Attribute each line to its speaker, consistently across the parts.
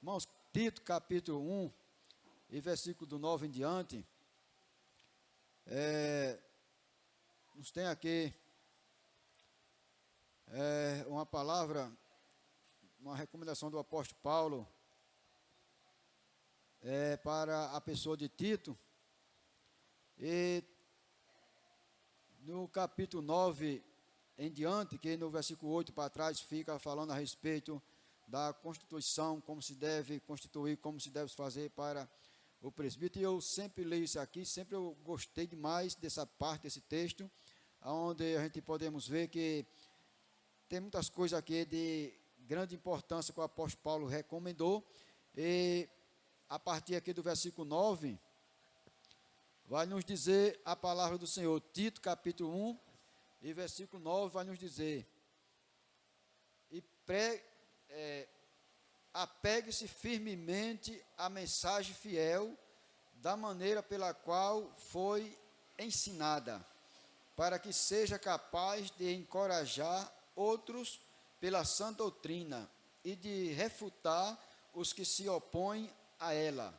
Speaker 1: Irmãos, Tito capítulo 1 e versículo do 9 em diante, nos tem aqui uma palavra, uma recomendação do apóstolo Paulo para a pessoa de Tito. E no capítulo 9 em diante, que no versículo 8 para trás fica falando a respeito da constituição, como se deve constituir, como se deve fazer para o presbítero. E eu sempre leio isso aqui, sempre eu gostei demais dessa parte, desse texto, onde a gente podemos ver que tem muitas coisas aqui de grande importância que o apóstolo Paulo recomendou. E a partir aqui do versículo 9, vai nos dizer a palavra do Senhor. Tito capítulo 1 e versículo 9 vai nos dizer: apegue-se firmemente à mensagem fiel, da maneira pela qual foi ensinada, para que seja capaz de encorajar outros pela sã doutrina e de refutar os que se opõem a ela.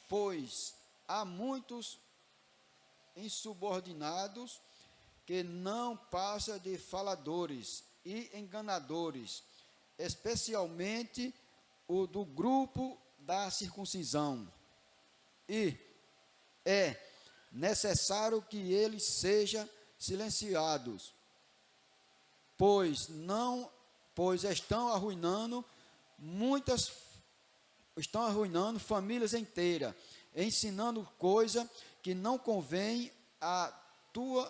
Speaker 1: Pois há muitos insubordinados que não passam de faladores e enganadores, especialmente o do grupo da circuncisão. E é necessário que eles sejam silenciados, pois estão arruinando famílias inteiras, ensinando coisa que não convém tudo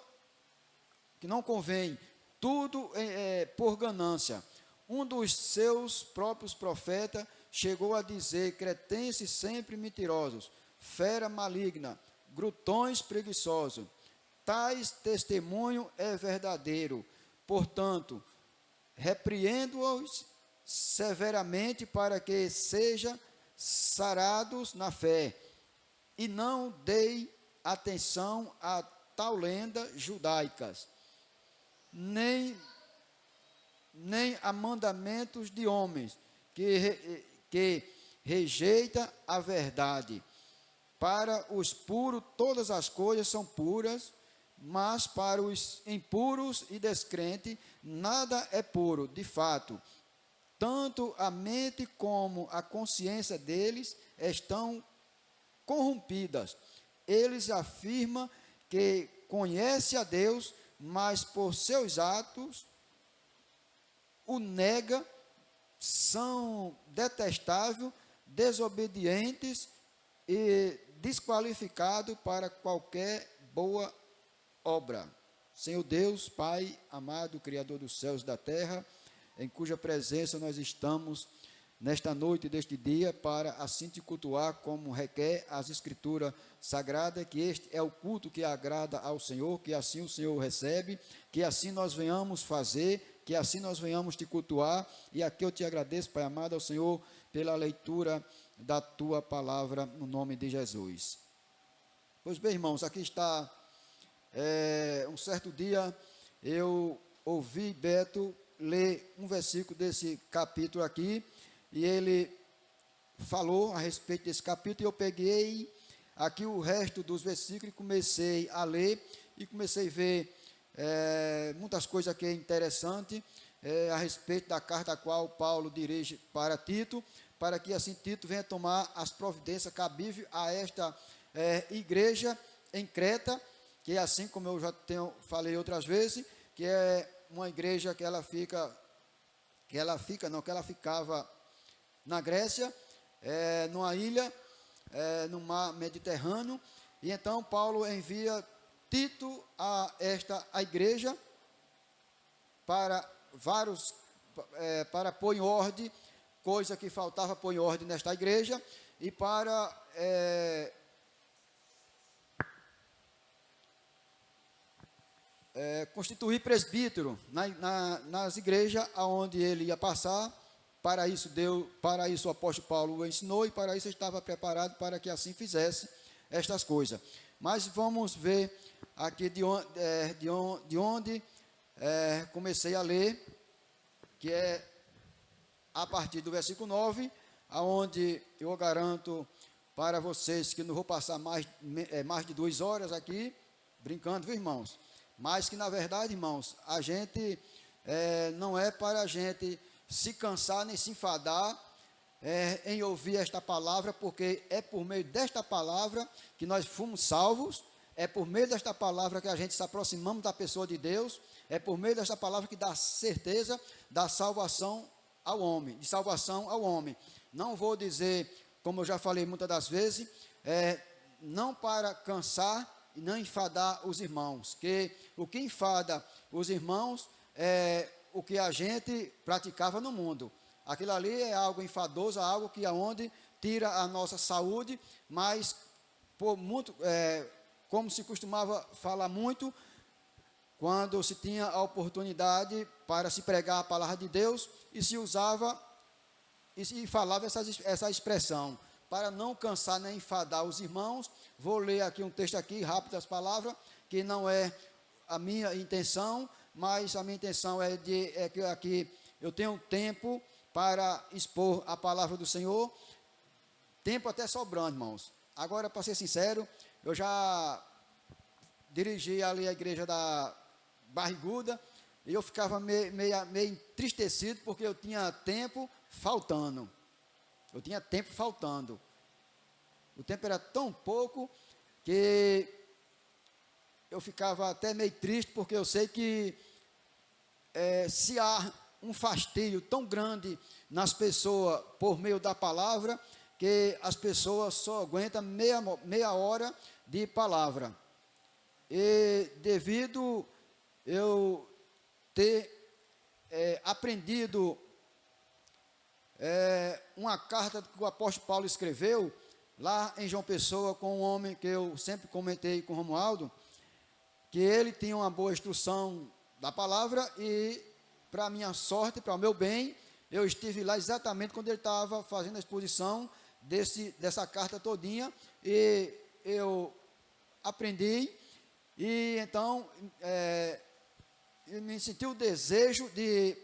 Speaker 1: por ganância. Um dos seus próprios profetas chegou a dizer: cretenses sempre mentirosos, fera maligna, glutões preguiçosos. Tais testemunho é verdadeiro. Portanto, repreendo-os severamente para que sejam sarados na fé, e não dei atenção a tal lenda judaicas, nem a mandamentos de homens, que rejeita a verdade. Para os puros todas as coisas são puras, mas para os impuros e descrentes nada é puro. De fato, tanto a mente como a consciência deles estão corrompidas. Eles afirmam que conhecem a Deus, mas por seus atos o nega, são detestáveis, desobedientes e desqualificados para qualquer boa obra. Senhor Deus, Pai amado, Criador dos céus e da terra, em cuja presença nós estamos nesta noite deste dia, para assim te cultuar como requer as Escrituras Sagradas, que este é o culto que agrada ao Senhor, que assim o Senhor recebe, que assim nós venhamos fazer, que assim nós venhamos te cultuar. E aqui eu te agradeço, Pai amado, ao Senhor, pela leitura da tua palavra, no nome de Jesus. Pois bem, irmãos, aqui está, um certo dia, eu ouvi Beto ler um versículo desse capítulo aqui, e ele falou a respeito desse capítulo, e eu peguei aqui o resto dos versículos e comecei a ler, e comecei a ver muitas coisas aqui interessantes a respeito da carta a qual Paulo dirige para Tito, para que assim Tito venha tomar as providências cabíveis a esta igreja em Creta, que assim como eu já falei outras vezes, que é uma igreja que ela ficava na Grécia, numa ilha, no mar Mediterrâneo. E então Paulo envia Tito a igreja para pôr em ordem coisa que faltava pôr em ordem nesta igreja, e para constituir presbítero nas igrejas aonde ele ia passar. Para isso o apóstolo Paulo o ensinou, e para isso ele estava preparado para que assim fizesse estas coisas. Mas vamos ver aqui de onde comecei a ler, que é a partir do versículo 9 aonde eu garanto para vocês que não vou passar mais de 2 horas aqui, brincando, viu, irmãos? Mas que, na verdade, irmãos, a gente não é para a gente se cansar nem se enfadar em ouvir esta palavra, porque é por meio desta palavra que nós fomos salvos, é por meio desta palavra que a gente se aproximamos da pessoa de Deus, é por meio desta palavra que dá certeza da salvação ao homem, de salvação ao homem. Não vou dizer, como eu já falei muitas das vezes, não para cansar e não enfadar os irmãos, que o que enfada os irmãos é o que a gente praticava no mundo. Aquilo ali é algo enfadoso, algo que aonde tira a nossa saúde, mas por muito, como se costumava falar muito, quando se tinha a oportunidade para se pregar a palavra de Deus, e se usava e se falava essa expressão, para não cansar nem enfadar os irmãos. Vou ler aqui um texto aqui, rápido as palavras, que não é a minha intenção, mas a minha intenção é que aqui eu tenho tempo para expor a palavra do Senhor, tempo até sobrando, irmãos. Agora, para ser sincero, eu já dirigi ali a igreja da Barriguda, e eu ficava meio entristecido, porque eu tinha tempo faltando. O tempo era tão pouco que eu ficava até meio triste, porque eu sei que se há um fastio tão grande nas pessoas por meio da palavra, que as pessoas só aguentam meia hora de palavra. E devido eu ter aprendido uma carta que o apóstolo Paulo escreveu lá em João Pessoa, com um homem que eu sempre comentei com o Romualdo, que ele tinha uma boa instrução da palavra, e para minha sorte, para o meu bem, eu estive lá exatamente quando ele estava fazendo a exposição dessa carta todinha, e eu aprendi, e então eu me senti o desejo de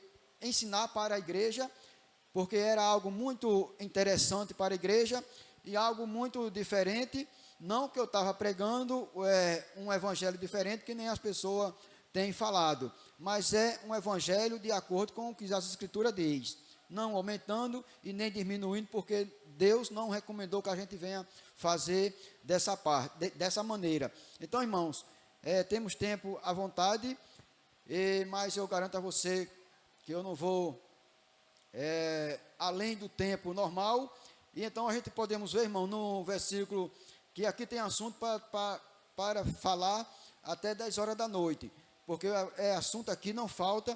Speaker 1: ensinar para a igreja, porque era algo muito interessante para a igreja, e algo muito diferente. Não que eu estava pregando um evangelho diferente, que nem as pessoas têm falado, mas é um evangelho de acordo com o que as Escrituras diz, não aumentando e nem diminuindo, porque Deus não recomendou que a gente venha fazer dessa maneira. Então, irmãos, temos tempo à vontade, mas eu garanto a você que eu não vou além do tempo normal. E então a gente podemos ver, irmão, no versículo, que aqui tem assunto para falar até 10 horas da noite, porque assunto aqui não falta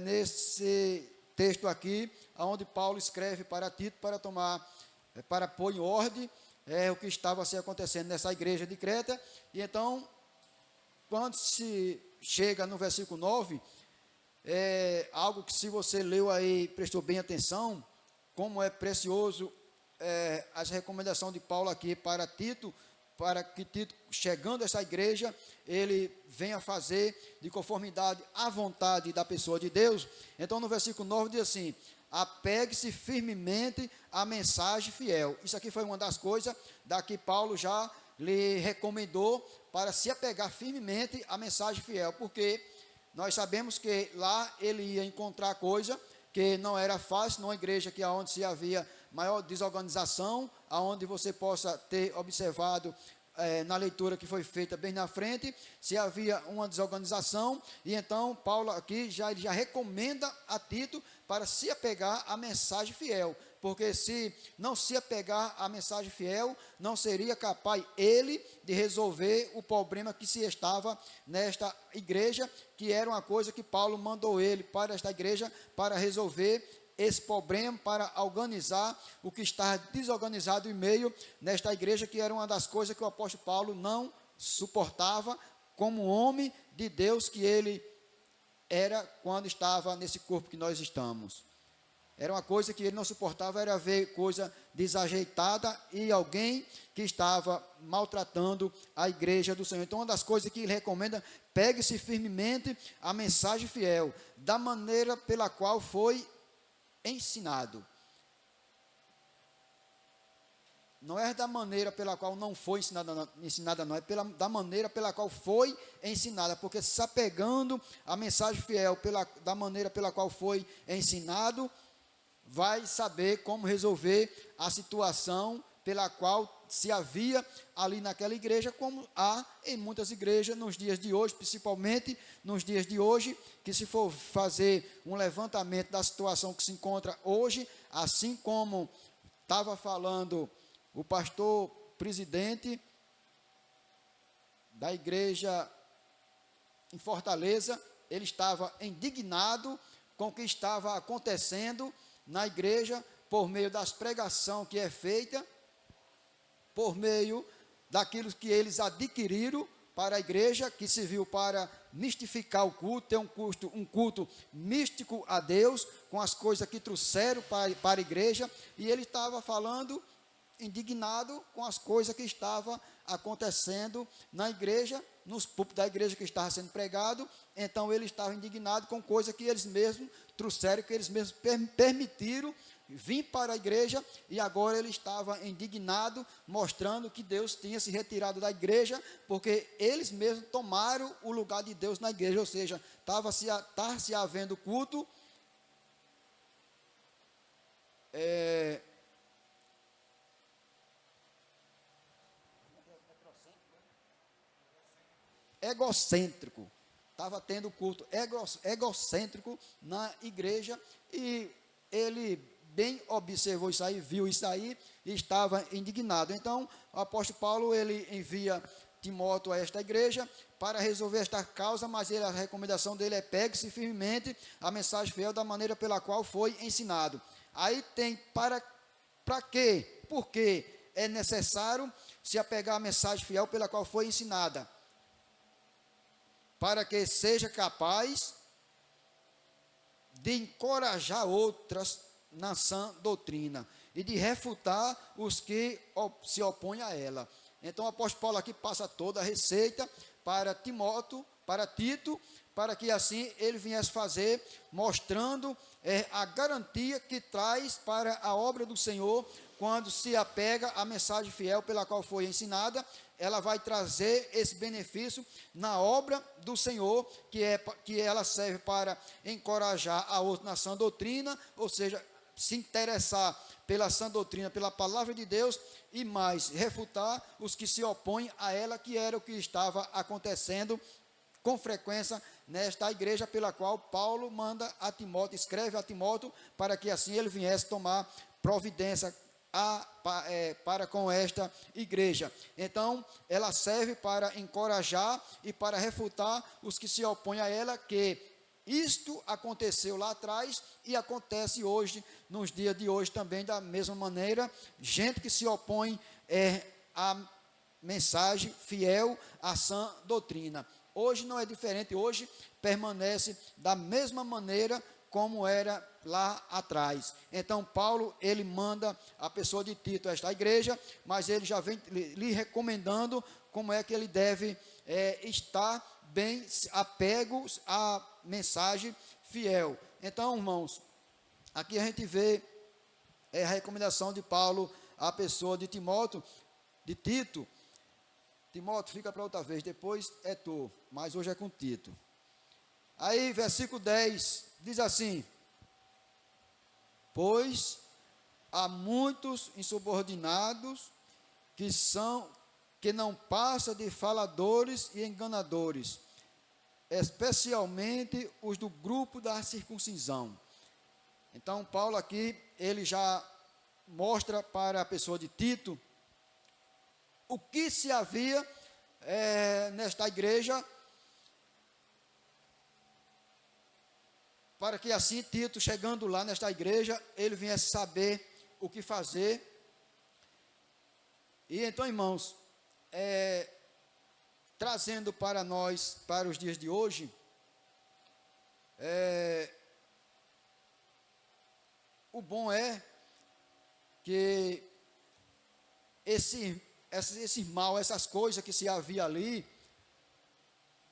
Speaker 1: nesse texto aqui, onde Paulo escreve para Tito para pôr em ordem o que estava se acontecendo nessa igreja de Creta. E então, quando se chega no versículo 9, algo que, se você leu aí, prestou bem atenção, como é precioso as recomendações de Paulo aqui para Tito, para que Tito, chegando a essa igreja, ele venha fazer de conformidade à vontade da pessoa de Deus. Então, no versículo 9 diz assim: apegue-se firmemente à mensagem fiel. Isso aqui foi uma das coisas que Paulo já lhe recomendou, para se apegar firmemente à mensagem fiel, porque nós sabemos que lá ele ia encontrar coisa que não era fácil, numa igreja que onde se havia maior desorganização, aonde você possa ter observado na leitura que foi feita bem na frente, se havia uma desorganização. E então Paulo aqui ele já recomenda a Tito para se apegar à mensagem fiel, porque se não se apegar à mensagem fiel, não seria capaz ele de resolver o problema que se estava nesta igreja, que era uma coisa que Paulo mandou ele para esta igreja, para resolver esse problema, para organizar o que está desorganizado em meio nesta igreja, que era uma das coisas que o apóstolo Paulo não suportava, como homem de Deus que ele era quando estava nesse corpo que nós estamos. Era uma coisa que ele não suportava, era ver coisa desajeitada e alguém que estava maltratando a igreja do Senhor. Então, uma das coisas que ele recomenda: pegue-se firmemente a mensagem fiel, da maneira pela qual foi ensinado. não é da maneira pela qual não foi ensinada não, é da maneira pela qual foi ensinada, porque se apegando à mensagem fiel da maneira pela qual foi ensinado, vai saber como resolver a situação pela qual se havia ali naquela igreja, como há em muitas igrejas nos dias de hoje, principalmente nos dias de hoje, que se for fazer um levantamento da situação que se encontra hoje, assim como estava falando o pastor presidente da igreja em Fortaleza, ele estava indignado com o que estava acontecendo na igreja, por meio das pregações que é feita, por meio daquilo que eles adquiriram para a igreja, que serviu para mistificar o culto, ter um culto místico a Deus, com as coisas que trouxeram para a igreja, e ele estava falando indignado com as coisas que estavam acontecendo na igreja, nos púlpitos da igreja que estava sendo pregado. Então ele estava indignado com coisas que eles mesmos trouxeram, que eles mesmos permitiram vir para a igreja, e agora ele estava indignado, mostrando que Deus tinha se retirado da igreja, porque eles mesmos tomaram o lugar de Deus na igreja, ou seja, estava se havendo culto egocêntrico, estava tendo culto egocêntrico na igreja, e ele bem observou isso aí, viu isso aí, e estava indignado. Então, o apóstolo Paulo, ele envia Timóteo a esta igreja para resolver esta causa, mas a recomendação dele é: pegue-se firmemente a mensagem fiel da maneira pela qual foi ensinado. Aí tem para quê? Porque é necessário se apegar à mensagem fiel pela qual foi ensinada, para que seja capaz de encorajar outras na sã doutrina e de refutar os que se opõem a ela. Então o apóstolo Paulo aqui passa toda a receita para Timóteo, para Tito, para que assim ele viesse fazer, mostrando a garantia que traz para a obra do Senhor, quando se apega à mensagem fiel pela qual foi ensinada. Ela vai trazer esse benefício na obra do Senhor, que ela serve para encorajar a outra na sã doutrina, ou seja, se interessar pela sã doutrina, pela palavra de Deus, e mais, refutar os que se opõem a ela, que era o que estava acontecendo com frequência nesta igreja, pela qual Paulo manda a Timóteo, escreve a Timóteo, para que assim ele viesse tomar providência para com esta igreja. Então, ela serve para encorajar e para refutar os que se opõem a ela, que isto aconteceu lá atrás e acontece hoje, nos dias de hoje também, da mesma maneira, gente que se opõe à mensagem fiel à sã doutrina. Hoje não é diferente, hoje permanece da mesma maneira como era lá atrás. Então Paulo, ele manda a pessoa de Tito a esta igreja, mas ele já vem lhe recomendando como é que ele deve estar bem apegos à mensagem fiel. Então, irmãos, aqui a gente vê a recomendação de Paulo à pessoa de Timóteo, de Tito. Timóteo, fica para outra vez, depois é tu, mas hoje é com Tito. Aí, versículo 10, diz assim: pois há muitos insubordinados que não passam de faladores e enganadores, especialmente os do grupo da circuncisão. Então, Paulo aqui, ele já mostra para a pessoa de Tito o que se havia nesta igreja, para que assim Tito, chegando lá nesta igreja, ele viesse saber o que fazer. E então, irmãos, trazendo para nós, para os dias de hoje, o bom é que esse mal, essas coisas que se havia ali,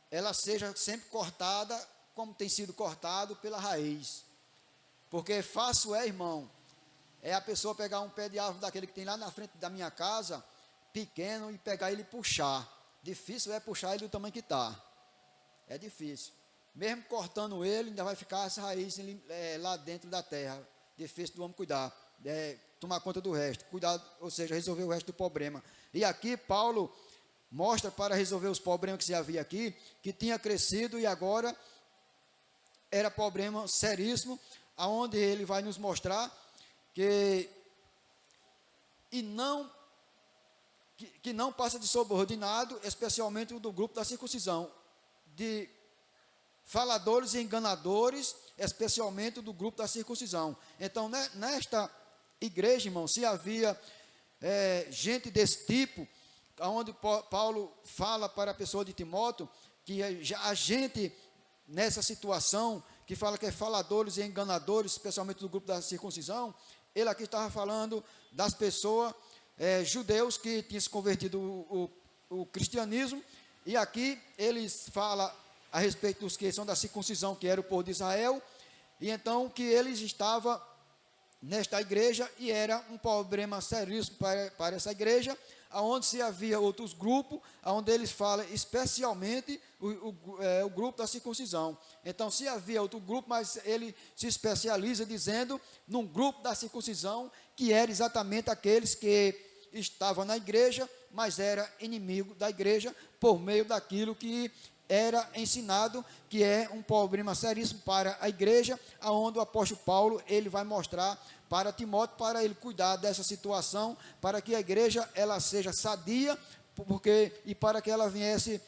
Speaker 1: ela seja sempre cortada, como tem sido cortado pela raiz. Porque fácil é, irmão, é a pessoa pegar um pé de árvore daquele que tem lá na frente da minha casa, pequeno, e pegar ele e puxar. Difícil é puxar ele do tamanho que está. É difícil. Mesmo cortando ele, ainda vai ficar essa raiz lá dentro da terra. Difícil do homem cuidar, tomar conta do resto, cuidar, ou seja, resolver o resto do problema. E aqui Paulo mostra, para resolver os problemas que se havia aqui, que tinha crescido e agora era problema seríssimo, aonde ele vai nos mostrar que não passa de subordinado, especialmente o do grupo da circuncisão, de faladores e enganadores, especialmente do grupo da circuncisão. Então, nesta igreja, irmão, se havia gente desse tipo, onde Paulo fala para a pessoa de Timóteo, que a gente, nessa situação, que fala que é faladores e enganadores, especialmente do grupo da circuncisão, ele aqui estava falando das pessoas, judeus que tinham se convertido o cristianismo, e aqui eles falam a respeito dos que são da circuncisão, que era o povo de Israel, e então que eles estavam nesta igreja, e era um problema seríssimo para essa igreja, onde se havia outros grupos, onde eles falam especialmente o grupo da circuncisão. Então, se havia outro grupo, mas ele se especializa dizendo num grupo da circuncisão, que era exatamente aqueles que estavam na igreja, mas era inimigo da igreja, por meio daquilo que era ensinado, que é um problema seríssimo para a igreja, aonde o apóstolo Paulo, ele vai mostrar para Timóteo, para ele cuidar dessa situação, para que a igreja, ela seja sadia, e para que ela viesse,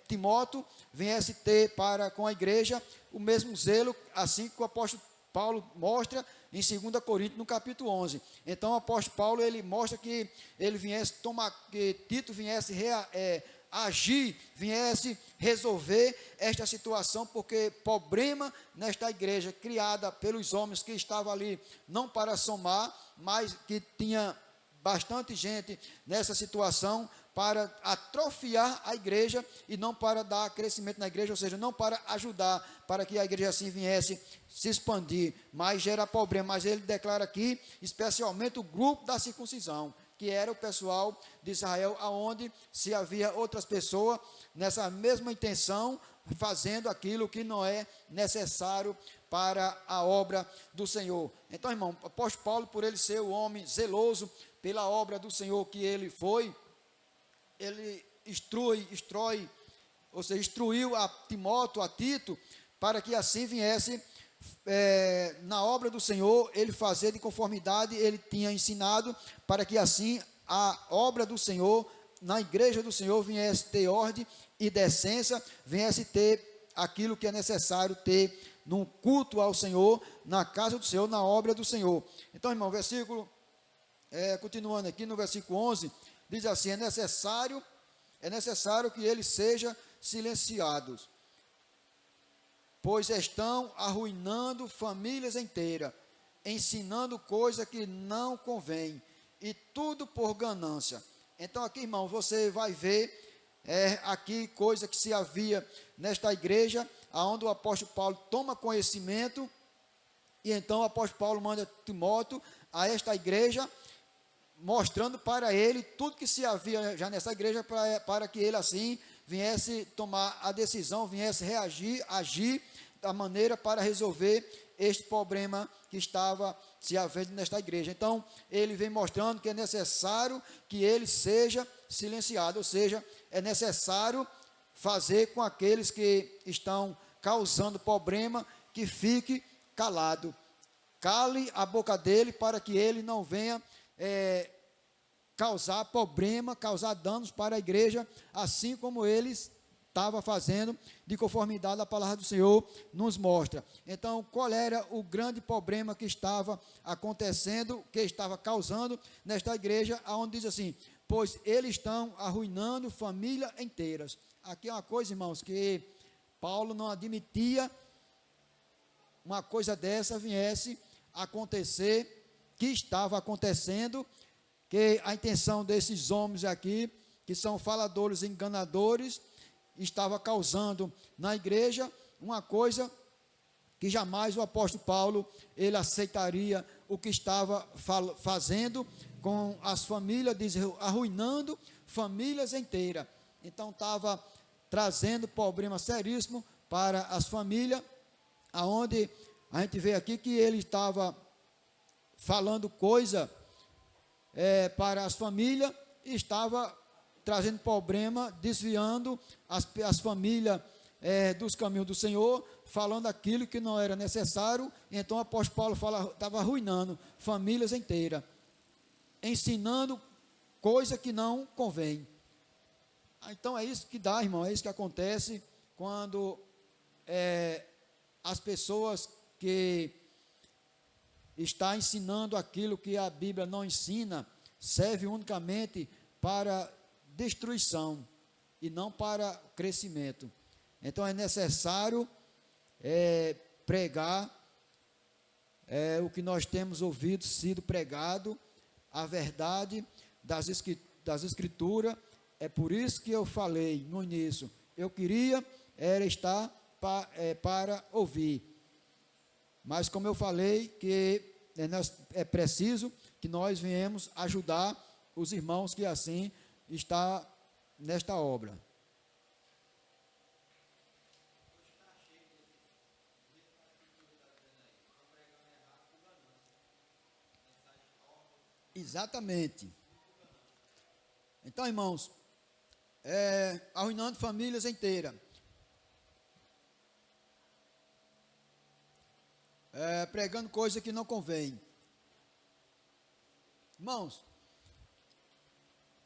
Speaker 1: Timóteo, viesse ter com a igreja o mesmo zelo, assim que o apóstolo Paulo mostra em 2 Coríntios, no capítulo 11. Então, o apóstolo Paulo, ele mostra que ele viesse que Tito viesse agir, viesse resolver esta situação, porque problema nesta igreja, criada pelos homens que estavam ali, não para somar, mas que tinha bastante gente nessa situação, para atrofiar a igreja, e não para dar crescimento na igreja, ou seja, não para ajudar, para que a igreja assim viesse se expandir, mas gera problema. Mas ele declara aqui, especialmente o grupo da circuncisão, que era o pessoal de Israel, aonde se havia outras pessoas nessa mesma intenção, fazendo aquilo que não é necessário para a obra do Senhor. Então, irmão, o apóstolo Paulo, por ele ser o homem zeloso pela obra do Senhor que ele foi, ele instruiu a Timóteo, a Tito, para que assim viesse, na obra do Senhor, ele fazer de conformidade, ele tinha ensinado, para que assim a obra do Senhor, na igreja do Senhor, viesse ter ordem e decência, viesse ter aquilo que é necessário ter num culto ao Senhor, na casa do Senhor, na obra do Senhor. Então, irmão, continuando aqui no versículo 11, diz assim: é necessário que eles sejam silenciados, pois estão arruinando famílias inteiras, ensinando coisa que não convém, e tudo por ganância. Então aqui, irmão, você vai ver aqui coisa que se havia nesta igreja, aonde o apóstolo Paulo toma conhecimento, e então o apóstolo Paulo manda Timóteo a esta igreja, mostrando para ele tudo que se havia já nessa igreja, para que ele assim viesse tomar a decisão, viesse agir da maneira para resolver este problema que estava se havendo nesta igreja. Então, ele vem mostrando que é necessário que ele seja silenciado, ou seja, é necessário fazer com aqueles que estão causando problema, que fique calado, cale a boca dele, para que ele não venha causar problema, causar danos para a igreja, assim como eles estava fazendo, de conformidade à palavra do Senhor nos mostra. Então, qual era o grande problema que estava acontecendo, que estava causando nesta igreja, onde diz assim: pois eles estão arruinando famílias inteiras. Aqui é uma coisa, irmãos, que Paulo não admitia uma coisa dessa viesse acontecer, que estava acontecendo, que a intenção desses homens aqui, que são faladores e enganadores, estava causando na igreja uma coisa que jamais o apóstolo Paulo ele aceitaria o que estava fazendo com as famílias, arruinando famílias inteiras. Então estava trazendo problema seríssimo para as famílias, aonde a gente vê aqui que ele estava falando coisa para as famílias, e estava trazendo problema, desviando as famílias dos caminhos do Senhor, falando aquilo que não era necessário. Então o apóstolo Paulo estava arruinando famílias inteiras, ensinando coisa que não convém. Então é isso que dá, irmão, é isso que acontece quando as pessoas que estão ensinando aquilo que a Bíblia não ensina, serve unicamente para destruição e não para crescimento. Então é necessário pregar o que nós temos ouvido, sido pregado, a verdade das Escrituras. É por isso que eu falei no início, eu queria era estar para ouvir, mas como eu falei, que é preciso que nós venhamos ajudar os irmãos que assim está nesta obra. Exatamente. Então, irmãos, arruinando famílias inteiras, pregando coisa que não convém. Irmãos,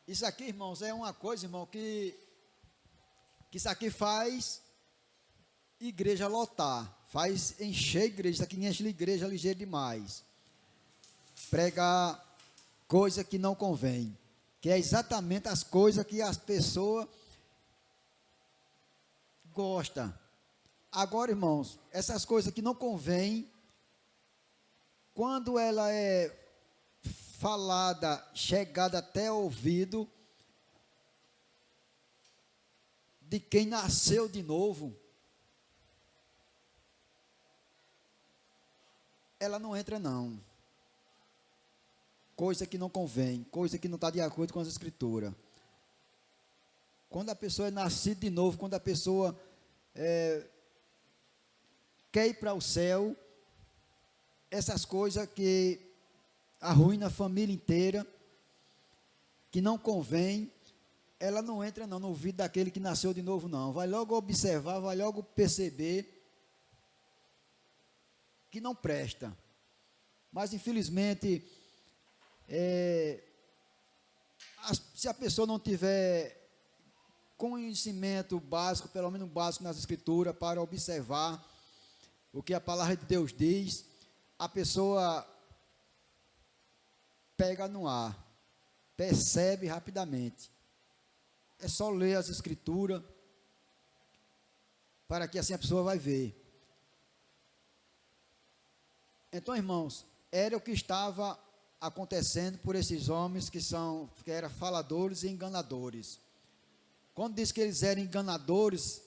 Speaker 1: isso aqui, irmãos, é uma coisa, irmão, que isso aqui faz igreja lotar, faz encher a igreja. Isso aqui enche a igreja ligeiro demais. Pregar coisa que não convém, que é exatamente as coisas que as pessoas gostam. Agora, irmãos, essas coisas que não convém, quando ela é falada, chegada até o ouvido de quem nasceu de novo, ela não entra não. Coisa que não convém, coisa que não está de acordo com as Escrituras. Quando a pessoa é nascida de novo, quando a pessoa quer ir para o céu, essas coisas que arruinam a família inteira, que não convém, ela não entra não no ouvido daquele que nasceu de novo não. Vai logo observar, vai logo perceber que não presta. Mas infelizmente, se a pessoa não tiver conhecimento básico, pelo menos básico nas Escrituras, para observar o que a palavra de Deus diz, a pessoa pega no ar, percebe rapidamente. É só ler as Escrituras, para que assim a pessoa vai ver. Então, irmãos, era o que estava acontecendo por esses homens que eram faladores e enganadores. Quando diz que eles eram enganadores,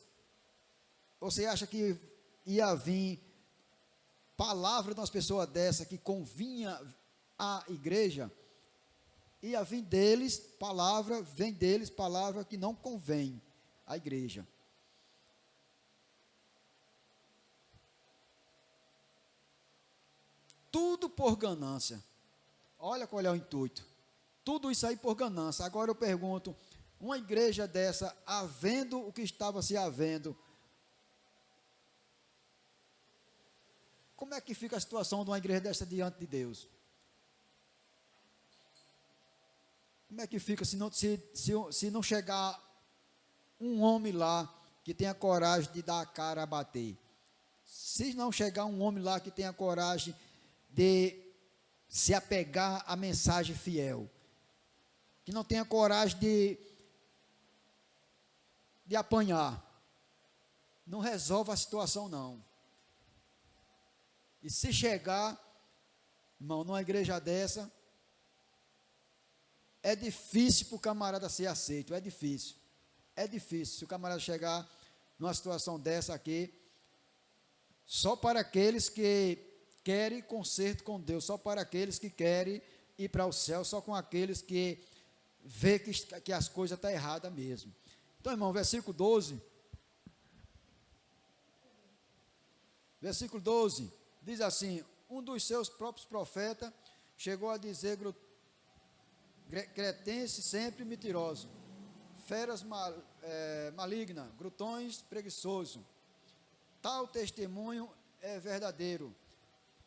Speaker 1: você acha que ia vir palavra de umas pessoas dessa que convinha à igreja? Ia vir deles palavra, vem deles palavra que não convém à igreja. Tudo por ganância. Olha qual é o intuito. Tudo isso aí por ganância. Agora eu pergunto, uma igreja dessa, havendo o que estava se havendo, como é que fica a situação de uma igreja dessa diante de Deus? Como é que fica se não chegar um homem lá que tenha coragem de dar a cara a bater? Se não chegar um homem lá que tenha coragem de se apegar à mensagem fiel, que não tenha coragem de apanhar, não resolve a situação não. E se chegar, irmão, numa igreja dessa, é difícil para o camarada ser aceito, é difícil. Se o camarada chegar numa situação dessa aqui, só para aqueles que querem conserto com Deus, só para aqueles que querem ir para o céu, só com aqueles que vê que as coisas estão erradas mesmo. Então, irmão, versículo 12. Versículo 12 diz assim: um dos seus próprios profetas chegou a dizer, cretense sempre mentiroso, feras maligna, glutões preguiçoso. Tal testemunho é verdadeiro.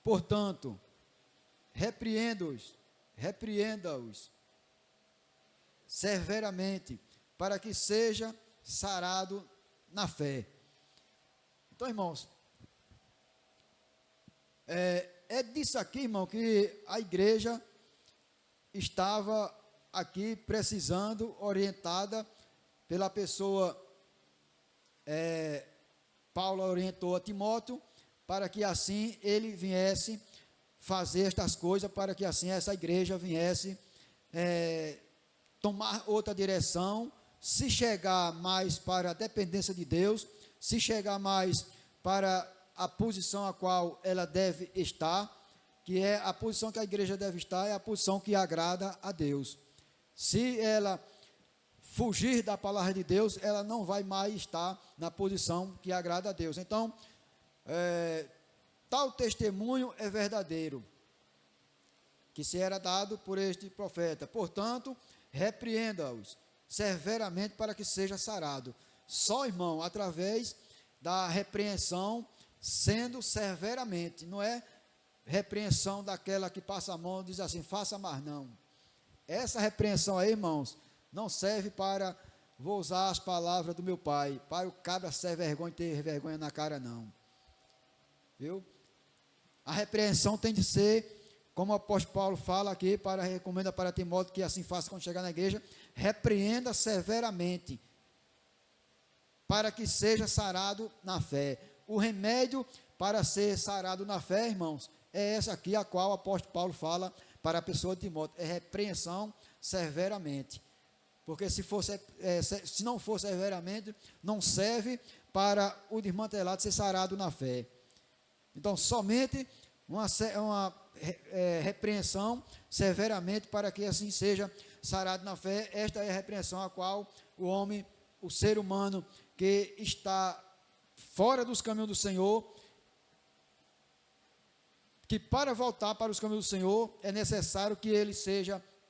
Speaker 1: Portanto, repreenda-os severamente, para que seja sarado na fé. Então, irmãos, é disso aqui, irmão, que a igreja estava aqui precisando, orientada pela pessoa, Paulo orientou a Timóteo, para que assim ele viesse fazer estas coisas, para que assim essa igreja viesse tomar outra direção, se chegar mais para a dependência de Deus, se chegar mais para a posição a qual ela deve estar, que é a posição que a igreja deve estar, é a posição que agrada a Deus. Se ela fugir da palavra de Deus, ela não vai mais estar na posição que agrada a Deus. Então, tal testemunho é verdadeiro, que se era dado por este profeta. Portanto, repreenda-os severamente para que seja sarado. Só, irmão, através da repreensão, sendo severamente, não é repreensão daquela que passa a mão e diz assim, faça mais não. Essa repreensão aí, irmãos, não serve para, vou usar as palavras do meu pai, para o cabra ser vergonha e ter vergonha na cara, não. Viu? A repreensão tem de ser, como o apóstolo Paulo fala aqui, recomenda para Timóteo que assim faça quando chegar na igreja, repreenda severamente, para que seja sarado na fé. O remédio para ser sarado na fé, irmãos, é essa aqui, a qual o apóstolo Paulo fala para a pessoa de Timóteo, é repreensão severamente. Porque se não for severamente, não serve para o desmantelado ser sarado na fé. Então, somente uma repreensão severamente para que assim seja sarado na fé. Esta é a repreensão a qual o homem, o ser humano que está fora dos caminhos do Senhor, que para voltar para os caminhos do Senhor é necessário que ele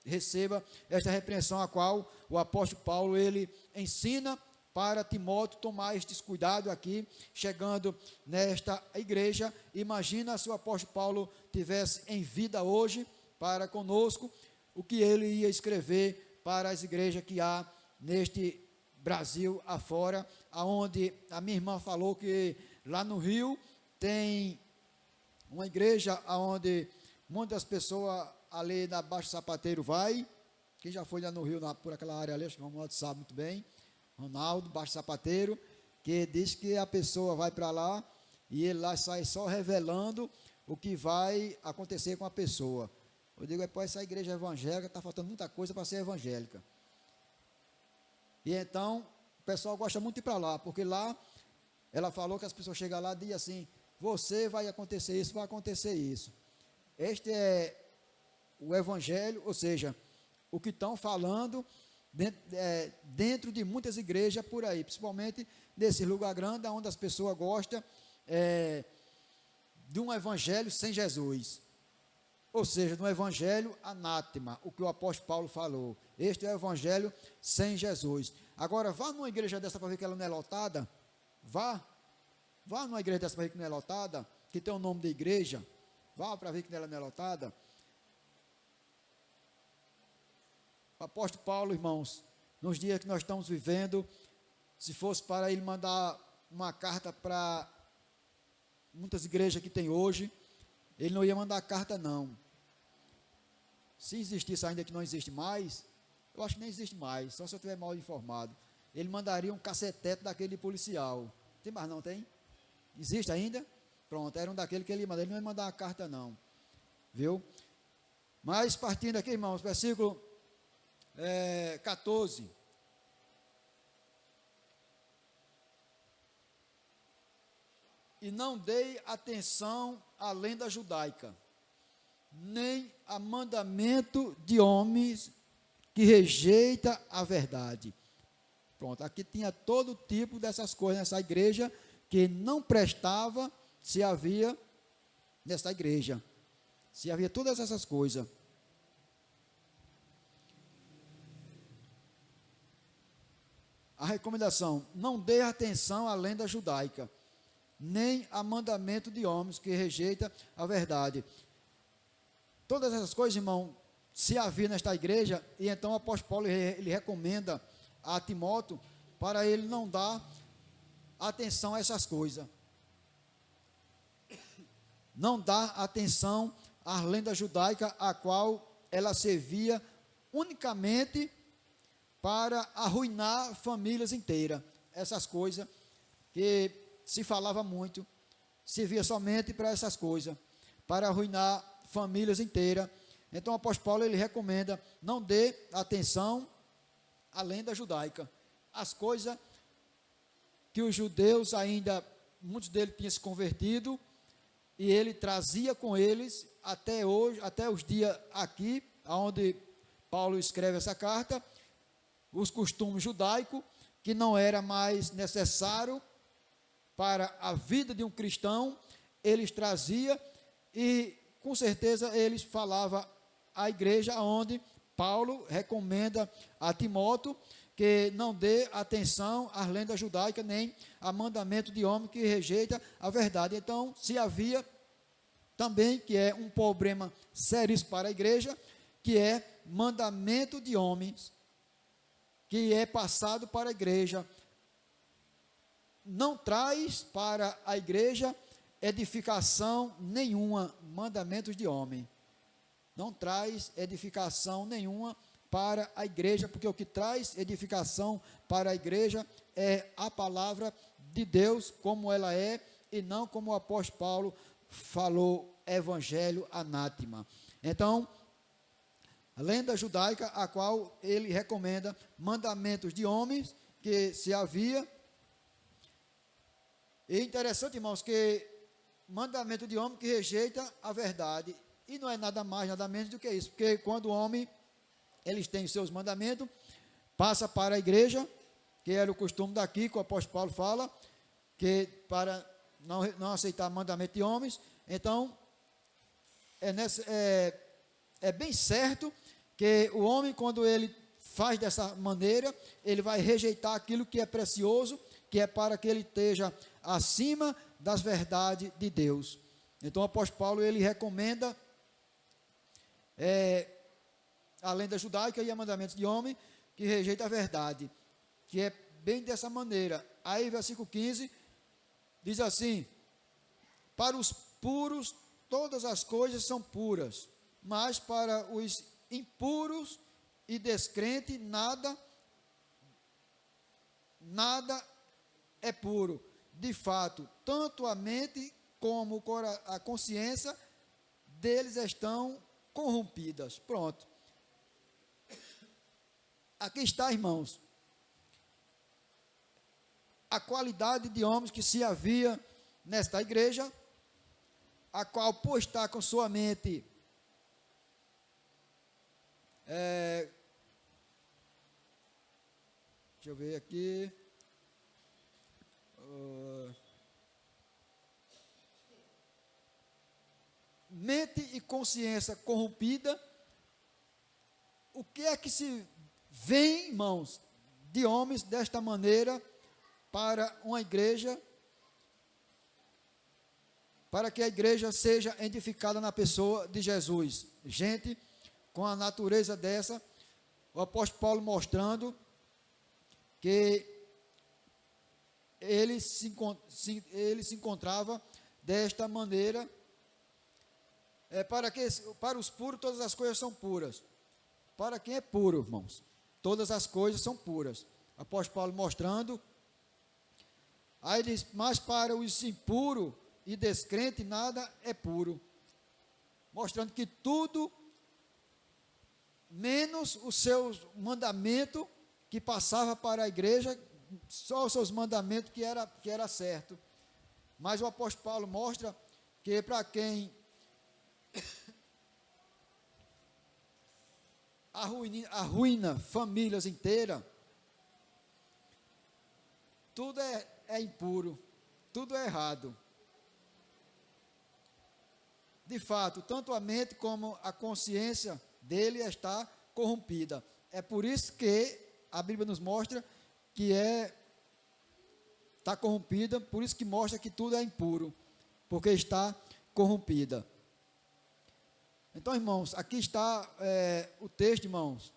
Speaker 1: receba esta repreensão a qual o apóstolo Paulo ele ensina para Timóteo tomar estes cuidados aqui, chegando nesta igreja. Imagina se o apóstolo Paulo tivesse em vida hoje para conosco, o que ele ia escrever para as igrejas que há neste Brasil afora, aonde a minha irmã falou que lá no Rio tem uma igreja onde muitas pessoas ali na Baixo Sapateiro vai. Quem já foi lá no Rio, por aquela área ali, acho que o Ronaldo sabe muito bem, Ronaldo, Baixo Sapateiro, que diz que a pessoa vai para lá e ele lá sai só revelando o que vai acontecer com a pessoa. Eu digo, depois essa igreja evangélica está faltando muita coisa para ser evangélica. E então, o pessoal gosta muito de ir para lá, porque lá, ela falou que as pessoas chegam lá e dizem assim, você vai acontecer isso, vai acontecer isso. Este é o evangelho, ou seja, o que estão falando dentro de muitas igrejas por aí, principalmente nesse lugar grande, onde as pessoas gostam de um evangelho sem Jesus. Ou seja, de um evangelho anátema, o que o apóstolo Paulo falou. Este é o evangelho sem Jesus. Agora, vá numa igreja dessa para ver que ela não é lotada. Vá numa igreja dessa para ver que não é lotada, que tem o nome da igreja. Vá para ver que ela não é lotada. O apóstolo Paulo, irmãos, nos dias que nós estamos vivendo, se fosse para ele mandar uma carta para muitas igrejas que tem hoje, ele não ia mandar carta não. Se existisse ainda, que não existe mais, eu acho que nem existe mais, só se eu estiver mal informado, ele mandaria um cacetete daquele policial. Tem mais não, tem? Existe ainda? Pronto, era um daquele que ele mandava, ele não ia mandar uma carta não, viu? Mas partindo aqui, irmãos, versículo 14. e não dei atenção à lenda judaica, nem a mandamento de homens que rejeita a verdade. Pronto, aqui tinha todo tipo dessas coisas nessa igreja que não prestava, se havia nessa igreja. Se havia todas essas coisas. A recomendação: não dê atenção à lenda judaica, nem a mandamento de homens que rejeita a verdade. Todas essas coisas, irmão, se havia nesta igreja, e então o apóstolo Paulo ele recomenda a Timóteo para ele não dar atenção a essas coisas. Não dar atenção à lenda judaica, a qual ela servia unicamente para arruinar famílias inteiras. Essas coisas que se falava muito, servia somente para essas coisas, para arruinar famílias inteiras. Então o apóstolo Paulo ele recomenda: não dê atenção à lenda judaica, as coisas que os judeus ainda, muitos deles tinham se convertido, e ele trazia com eles até hoje, até os dias aqui, onde Paulo escreve essa carta, os costumes judaicos, que não era mais necessário para a vida de um cristão, eles trazia, e com certeza eles falavam à igreja, onde Paulo recomenda a Timóteo que não dê atenção às lendas judaicas, nem a mandamento de homem que rejeita a verdade. Então, se havia também, que é um problema seríssimo para a igreja, que é mandamento de homens, que é passado para a igreja, não traz para a igreja edificação nenhuma. Mandamentos de homem não traz edificação nenhuma para a igreja, porque o que traz edificação para a igreja é a palavra de Deus, como ela é, e não como o apóstolo Paulo falou, evangelho anátema. Então, a lenda judaica, a qual ele recomenda mandamentos de homens, que se havia. E interessante, irmãos, que mandamento de homem que rejeita a verdade, e não é nada mais, nada menos do que isso, porque quando o homem, eles têm seus mandamentos, passa para a igreja, que era o costume daqui, que o apóstolo Paulo fala, que para não aceitar mandamento de homens, então, é bem certo que o homem, quando ele faz dessa maneira, ele vai rejeitar aquilo que é precioso, que é para que ele esteja acima das verdades de Deus. Então o apóstolo Paulo ele recomenda a lenda judaica e a mandamentos de homem que rejeita a verdade, que é bem dessa maneira. Aí versículo 15 diz assim: para os puros todas as coisas são puras, mas para os impuros e descrentes nada é puro. De fato, tanto a mente como a consciência deles estão corrompidas. Pronto. Aqui está, irmãos, a qualidade de homens que se havia nesta igreja, a qual, por estar com sua mente deixa eu ver aqui, mente e consciência corrompida. O que é que se vê, irmãos, de homens desta maneira para uma igreja, para que a igreja seja edificada na pessoa de Jesus? Gente com a natureza dessa, o apóstolo Paulo mostrando que ele se encontrava desta maneira, para os puros todas as coisas são puras. Para quem é puro, irmãos, todas as coisas são puras. O apóstolo Paulo mostrando, aí diz: mas para os impuros e descrentes nada é puro, mostrando que tudo, menos os seus mandamentos que passava para a igreja, só os seus mandamentos que era certo. Mas o apóstolo Paulo mostra que para quem arruína famílias inteiras, tudo é impuro, tudo é errado. De fato, tanto a mente como a consciência dele está corrompida. É por isso que a Bíblia nos mostra que está corrompida, por isso que mostra que tudo é impuro, porque está corrompida. Então, irmãos, aqui está o texto, irmãos,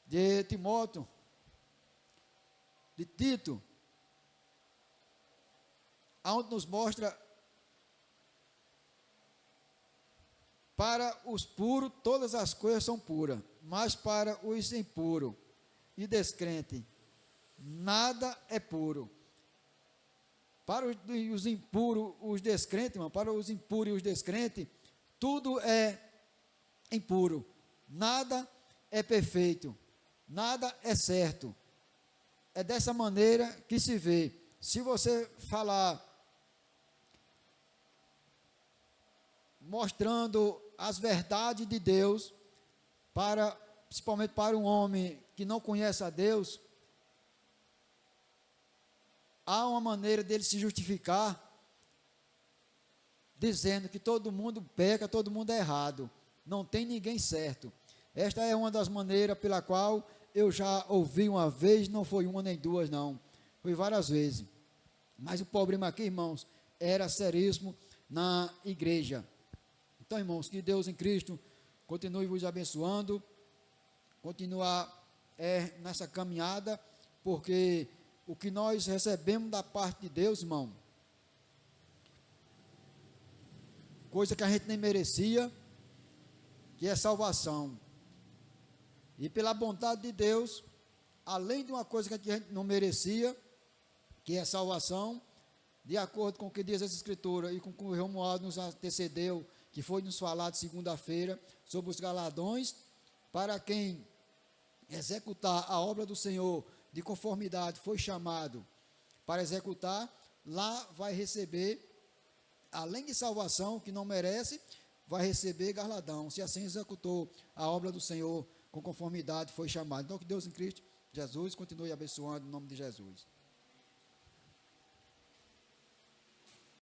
Speaker 1: de Timóteo, de Tito, onde nos mostra: para os puros, todas as coisas são puras, mas para os impuros e descrentes, nada é puro. Para os impuros, os descrentes, irmão, para os impuros e os descrentes, tudo é impuro, nada é perfeito, nada é certo. É dessa maneira que se vê. Se você falar mostrando as verdades de Deus, principalmente para um homem que não conhece a Deus, há uma maneira dele se justificar, dizendo que todo mundo peca, todo mundo é errado, não tem ninguém certo. Esta é uma das maneiras pela qual eu já ouvi uma vez, não foi uma nem duas não, foi várias vezes. Mas o problema aqui, irmãos, era seríssimo na igreja. Então, irmãos, que Deus em Cristo continue vos abençoando, continuar nessa caminhada, porque o que nós recebemos da parte de Deus, irmão, coisa que a gente nem merecia, que é salvação. E pela bondade de Deus, além de uma coisa que a gente não merecia, que é salvação, de acordo com o que diz as Escrituras e com o que o Romualdo nos antecedeu, que foi nos falado segunda-feira, sobre os galardões, para quem executar a obra do Senhor de conformidade, foi chamado para executar, lá vai receber, além de salvação, que não merece, vai receber galardão, se assim executou a obra do Senhor com conformidade, foi chamado. Então, que Deus em Cristo Jesus continue abençoando em nome de Jesus.